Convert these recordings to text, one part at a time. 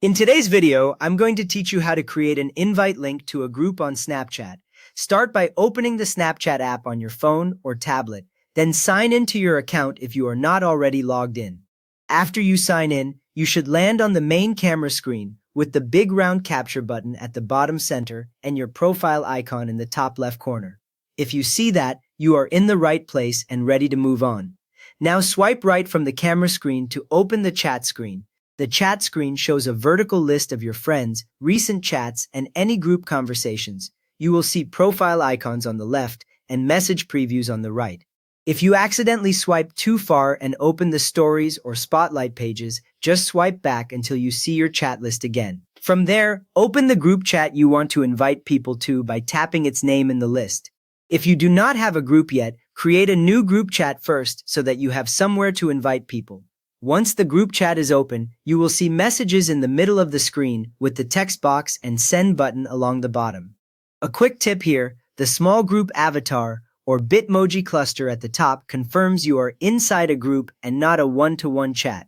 In today's video, I'm going to teach you how to create an invite link to a group on Snapchat. Start by opening the Snapchat app on your phone or tablet, then sign into your account if you are not already logged in. After you sign in, you should land on the main camera screen with the big round capture button at the bottom center and your profile icon in the top left corner. If you see that, you are in the right place and ready to move on. Now swipe right from the camera screen to open the chat screen. The chat screen shows a vertical list of your friends, recent chats, and any group conversations. You will see profile icons on the left and message previews on the right. If you accidentally swipe too far and open the stories or spotlight pages, just swipe back until you see your chat list again. From there, open the group chat you want to invite people to by tapping its name in the list. If you do not have a group yet, create a new group chat first so that you have somewhere to invite people. Once the group chat is open, you will see messages in the middle of the screen with the text box and send button along the bottom. A quick tip here, the small group avatar or Bitmoji cluster at the top confirms you are inside a group and not a one-to-one chat.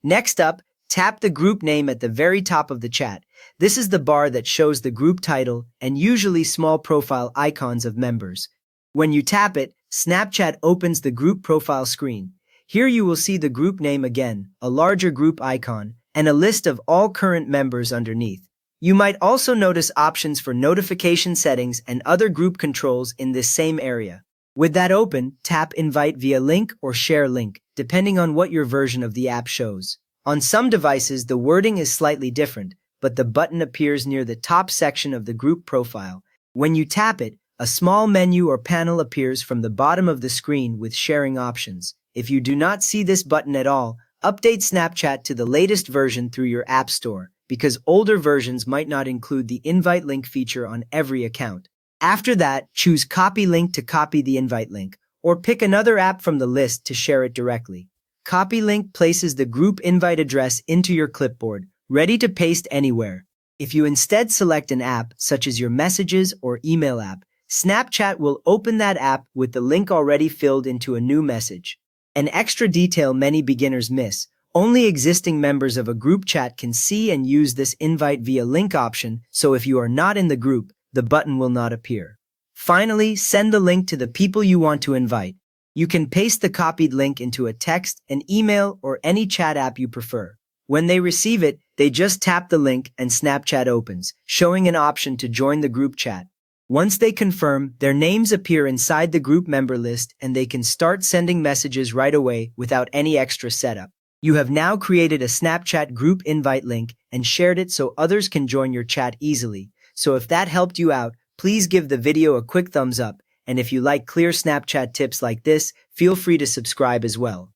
Next up, tap the group name at the very top of the chat. This is the bar that shows the group title and usually small profile icons of members. When you tap it, Snapchat opens the group profile screen. Here you will see the group name again, a larger group icon, and a list of all current members underneath. You might also notice options for notification settings and other group controls in this same area. With that open, tap Invite via link or Share link, depending on what your version of the app shows. On some devices, the wording is slightly different, but the button appears near the top section of the group profile. When you tap it, a small menu or panel appears from the bottom of the screen with sharing options. If you do not see this button at all, update Snapchat to the latest version through your app store, because older versions might not include the invite link feature on every account. After that, choose Copy Link to copy the invite link, or pick another app from the list to share it directly. Copy Link places the group invite address into your clipboard, ready to paste anywhere. If you instead select an app, such as your Messages or email app, Snapchat will open that app with the link already filled into a new message. An extra detail many beginners miss. Only existing members of a group chat can see and use this invite via link option, so if you are not in the group, the button will not appear. Finally, send the link to the people you want to invite. You can paste the copied link into a text, an email, or any chat app you prefer. When they receive it, they just tap the link and Snapchat opens, showing an option to join the group chat. Once they confirm, their names appear inside the group member list and they can start sending messages right away without any extra setup. You have now created a Snapchat group invite link and shared it so others can join your chat easily. So if that helped you out, please give the video a quick thumbs up, and if you like clear Snapchat tips like this, feel free to subscribe as well.